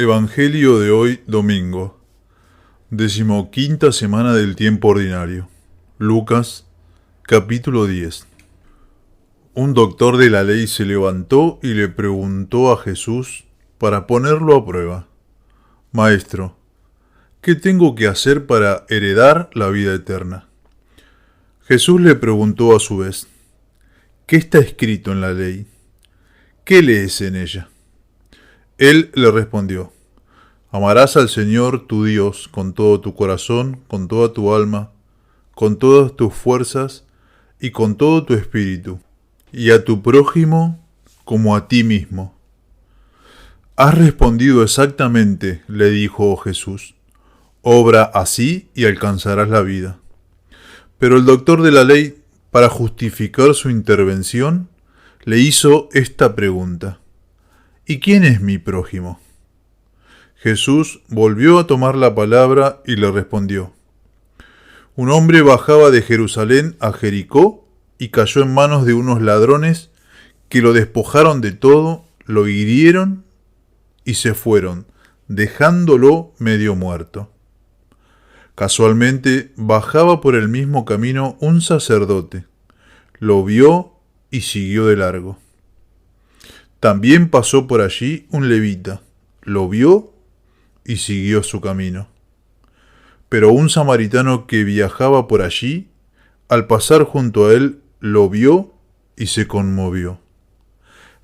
Evangelio de hoy, domingo, 15ª semana del tiempo ordinario. Lucas, capítulo 10. Un doctor de la ley se levantó y le preguntó a Jesús para ponerlo a prueba: Maestro, ¿qué tengo que hacer para heredar la vida eterna? Jesús le preguntó a su vez: ¿Qué está escrito en la ley? ¿Qué lees en ella? Él le respondió: Amarás al Señor tu Dios con todo tu corazón, con toda tu alma, con todas tus fuerzas y con todo tu espíritu, y a tu prójimo como a ti mismo. Has respondido exactamente, le dijo Jesús. Obra así y alcanzarás la vida. Pero el doctor de la ley, para justificar su intervención, le hizo esta pregunta: ¿Y quién es mi prójimo? Jesús volvió a tomar la palabra y le respondió: Un hombre bajaba de Jerusalén a Jericó y cayó en manos de unos ladrones que lo despojaron de todo, lo hirieron y se fueron, dejándolo medio muerto. Casualmente bajaba por el mismo camino un sacerdote, lo vio y siguió de largo. También pasó por allí un levita, lo vio y siguió su camino. Pero un samaritano que viajaba por allí, al pasar junto a él, lo vio y se conmovió.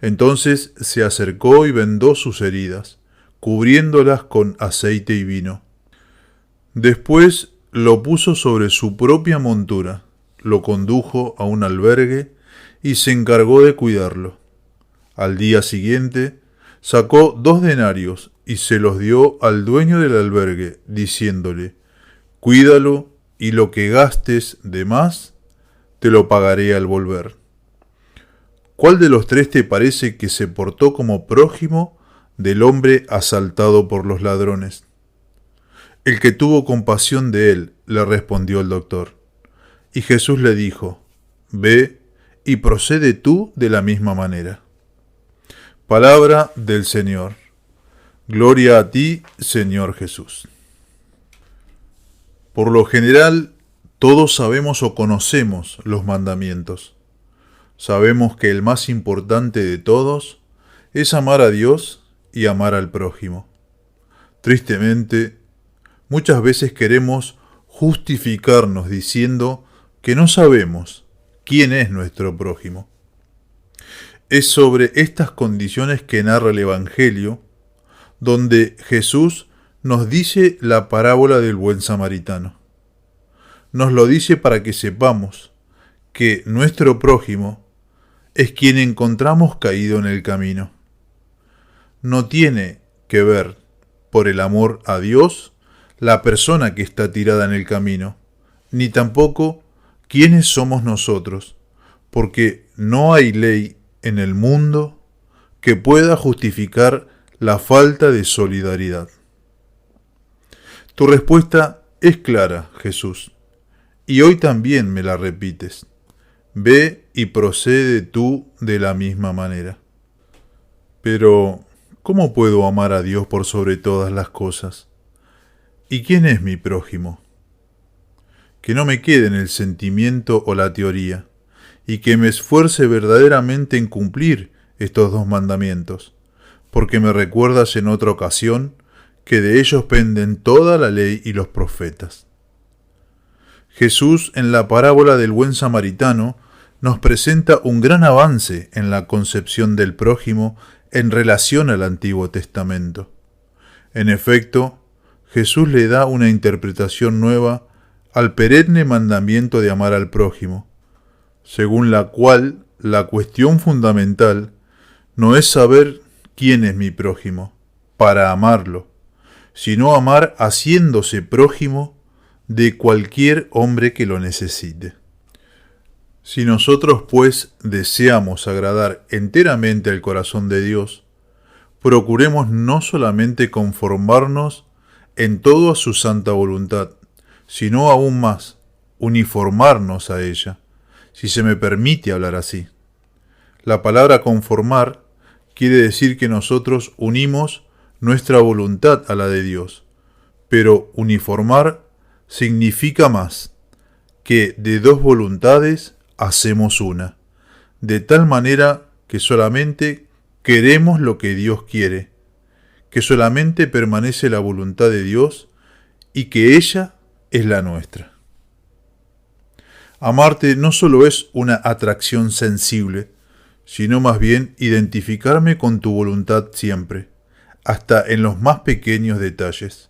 Entonces se acercó y vendó sus heridas, cubriéndolas con aceite y vino. Después lo puso sobre su propia montura, lo condujo a un albergue y se encargó de cuidarlo. Al día siguiente, sacó 2 denarios y se los dio al dueño del albergue, diciéndole: Cuídalo y lo que gastes de más, te lo pagaré al volver. ¿Cuál de los 3 te parece que se portó como prójimo del hombre asaltado por los ladrones? El que tuvo compasión de él, le respondió el doctor. Y Jesús le dijo: Ve y procede tú de la misma manera. Palabra del Señor. Gloria a ti, Señor Jesús. Por lo general, todos sabemos o conocemos los mandamientos. Sabemos que el más importante de todos es amar a Dios y amar al prójimo. Tristemente, muchas veces queremos justificarnos diciendo que no sabemos quién es nuestro prójimo. Es sobre estas condiciones que narra el Evangelio, donde Jesús nos dice la parábola del buen samaritano. Nos lo dice para que sepamos que nuestro prójimo es quien encontramos caído en el camino. No tiene que ver, por el amor a Dios, la persona que está tirada en el camino, ni tampoco quiénes somos nosotros, porque no hay ley en el mundo que pueda justificar la falta de solidaridad. Tu respuesta es clara, Jesús, y hoy también me la repites. Ve y procede tú de la misma manera. Pero, ¿cómo puedo amar a Dios por sobre todas las cosas? ¿Y quién es mi prójimo? Que no me quede en el sentimiento o la teoría, y que me esfuerce verdaderamente en cumplir estos 2 mandamientos, porque me recuerdas en otra ocasión que de ellos penden toda la ley y los profetas. Jesús, en la parábola del buen samaritano, nos presenta un gran avance en la concepción del prójimo en relación al Antiguo Testamento. En efecto, Jesús le da una interpretación nueva al perenne mandamiento de amar al prójimo, según la cual la cuestión fundamental no es saber quién es mi prójimo para amarlo, sino amar haciéndose prójimo de cualquier hombre que lo necesite. Si nosotros, pues, deseamos agradar enteramente al corazón de Dios, procuremos no solamente conformarnos en todo a su santa voluntad, sino aún más, uniformarnos a ella, si se me permite hablar así. La palabra conformar quiere decir que nosotros unimos nuestra voluntad a la de Dios, pero uniformar significa más, que de dos voluntades hacemos una, de tal manera que solamente queremos lo que Dios quiere, que solamente permanece la voluntad de Dios y que ella es la nuestra. Amarte no solo es una atracción sensible, sino más bien identificarme con tu voluntad siempre, hasta en los más pequeños detalles.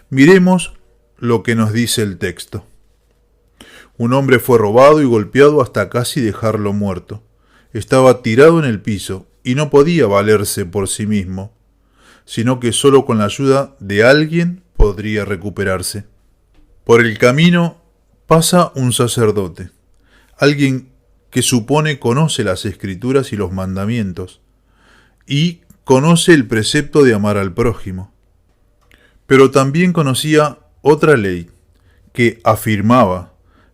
Miremos lo que nos dice el texto. Un hombre fue robado y golpeado hasta casi dejarlo muerto. Estaba tirado en el piso y no podía valerse por sí mismo, sino que solo con la ayuda de alguien podría recuperarse. Por el camino pasa un sacerdote, alguien que supone conoce las Escrituras y los mandamientos, y conoce el precepto de amar al prójimo. Pero también conocía otra ley que afirmaba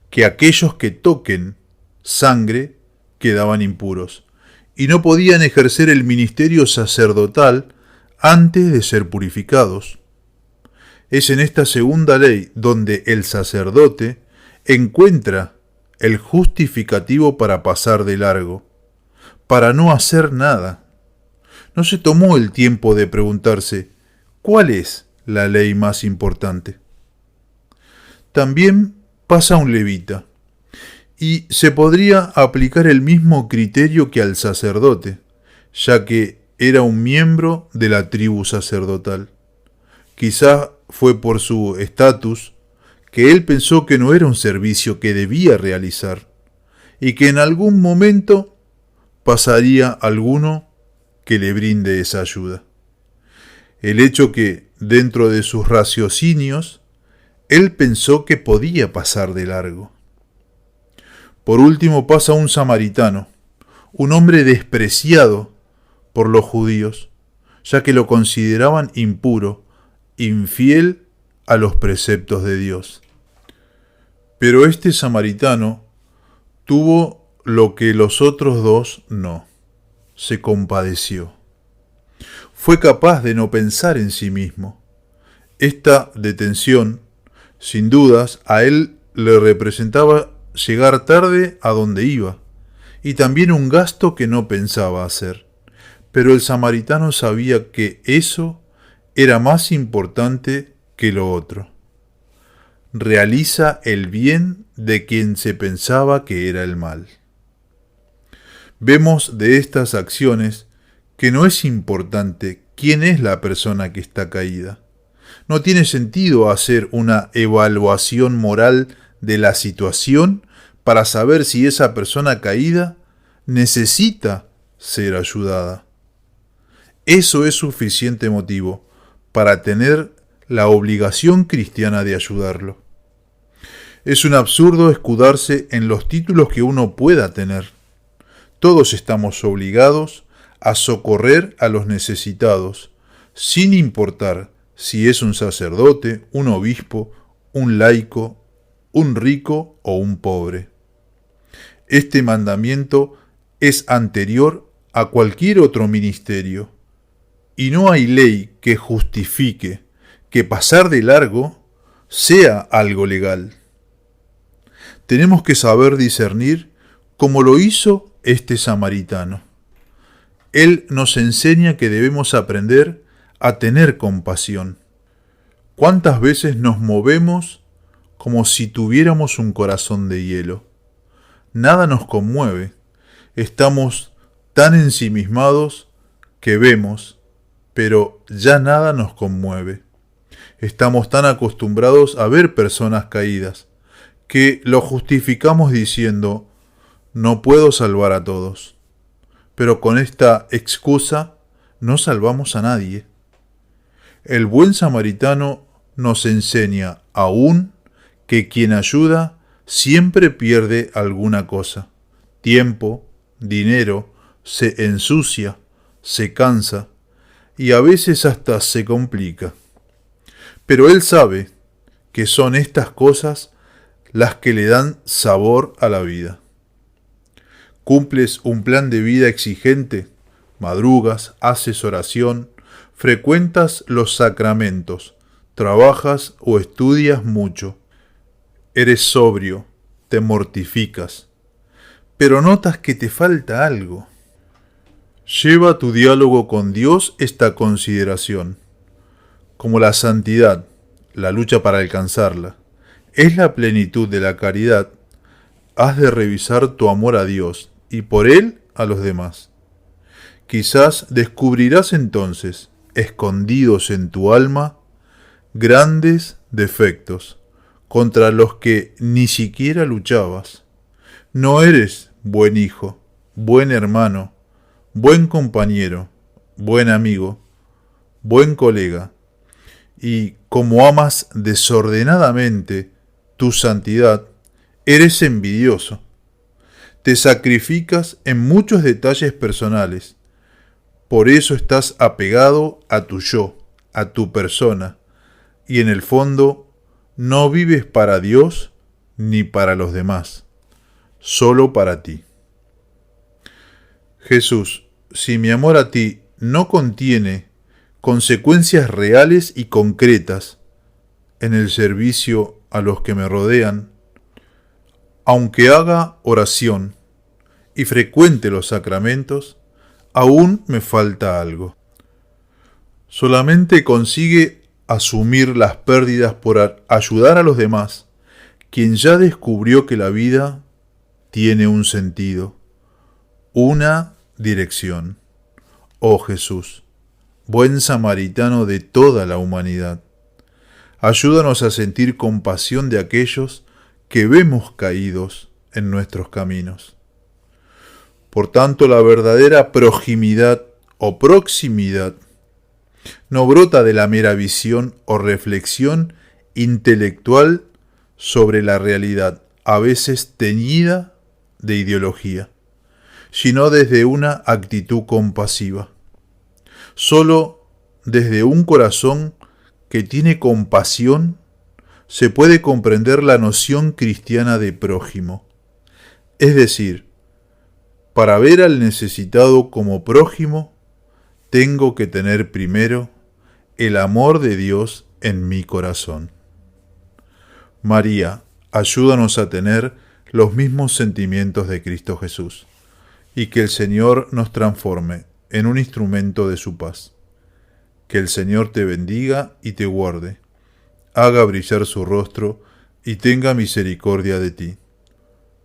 que aquellos que toquen sangre quedaban impuros y no podían ejercer el ministerio sacerdotal antes de ser purificados. Es en esta segunda ley donde el sacerdote encuentra el justificativo para pasar de largo, para no hacer nada. No se tomó el tiempo de preguntarse, ¿cuál es la ley más importante? También pasa un levita, y se podría aplicar el mismo criterio que al sacerdote, ya que era un miembro de la tribu sacerdotal. Quizá fue por su estatus que él pensó que no era un servicio que debía realizar, y que en algún momento pasaría alguno que le brinde esa ayuda. El hecho que, dentro de sus raciocinios, él pensó que podía pasar de largo. Por último pasa un samaritano, un hombre despreciado por los judíos, ya que lo consideraban impuro, infiel a los preceptos de Dios. Pero este samaritano tuvo lo que los otros dos no: se compadeció. Fue capaz de no pensar en sí mismo. Esta detención, sin dudas, a él le representaba llegar tarde a donde iba, y también un gasto que no pensaba hacer. Pero el samaritano sabía que eso era más importante que lo otro. Realiza el bien de quien se pensaba que era el mal. Vemos de estas acciones que no es importante quién es la persona que está caída. No tiene sentido hacer una evaluación moral de la situación para saber si esa persona caída necesita ser ayudada. Eso es suficiente motivo para tener la obligación cristiana de ayudarlo. Es un absurdo escudarse en los títulos que uno pueda tener. Todos estamos obligados a socorrer a los necesitados, sin importar si es un sacerdote, un obispo, un laico, un rico o un pobre. Este mandamiento es anterior a cualquier otro ministerio, y no hay ley que justifique que pasar de largo sea algo legal. Tenemos que saber discernir como lo hizo este samaritano. Él nos enseña que debemos aprender a tener compasión. ¿Cuántas veces nos movemos como si tuviéramos un corazón de hielo? Nada nos conmueve. Estamos tan ensimismados que vemos, pero ya nada nos conmueve. Estamos tan acostumbrados a ver personas caídas que lo justificamos diciendo, no puedo salvar a todos. Pero con esta excusa no salvamos a nadie. El buen samaritano nos enseña aún que quien ayuda siempre pierde alguna cosa: tiempo, dinero, se ensucia, se cansa y a veces hasta se complica. Pero él sabe que son estas cosas las que le dan sabor a la vida. ¿Cumples un plan de vida exigente? Madrugas, haces oración, frecuentas los sacramentos, trabajas o estudias mucho, eres sobrio, te mortificas, pero notas que te falta algo. Lleva tu diálogo con Dios esta consideración. Como la santidad, la lucha para alcanzarla, es la plenitud de la caridad, has de revisar tu amor a Dios y por él a los demás. Quizás descubrirás entonces, escondidos en tu alma, grandes defectos contra los que ni siquiera luchabas. No eres buen hijo, buen hermano, buen compañero, buen amigo, buen colega, y como amas desordenadamente tu santidad, eres envidioso. Te sacrificas en muchos detalles personales. Por eso estás apegado a tu yo, a tu persona, y en el fondo no vives para Dios ni para los demás, solo para ti. Jesús, si mi amor a ti no contiene consecuencias reales y concretas en el servicio a los que me rodean, aunque haga oración y frecuente los sacramentos, aún me falta algo. Solamente consigue asumir las pérdidas por ayudar a los demás, quien ya descubrió que la vida tiene un sentido, una dirección. Oh Jesús, buen samaritano de toda la humanidad, ayúdanos a sentir compasión de aquellos que vemos caídos en nuestros caminos. Por tanto, la verdadera proximidad o proximidad no brota de la mera visión o reflexión intelectual sobre la realidad, a veces teñida de ideología, sino desde una actitud compasiva. Solo desde un corazón que tiene compasión se puede comprender la noción cristiana de prójimo. Es decir, para ver al necesitado como prójimo, tengo que tener primero el amor de Dios en mi corazón. María, ayúdanos a tener los mismos sentimientos de Cristo Jesús, y que el Señor nos transforme en un instrumento de su paz. Que el Señor te bendiga y te guarde, haga brillar su rostro y tenga misericordia de ti.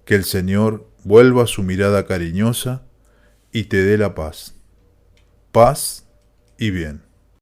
Que el Señor vuelva su mirada cariñosa y te dé la paz. Paz y bien.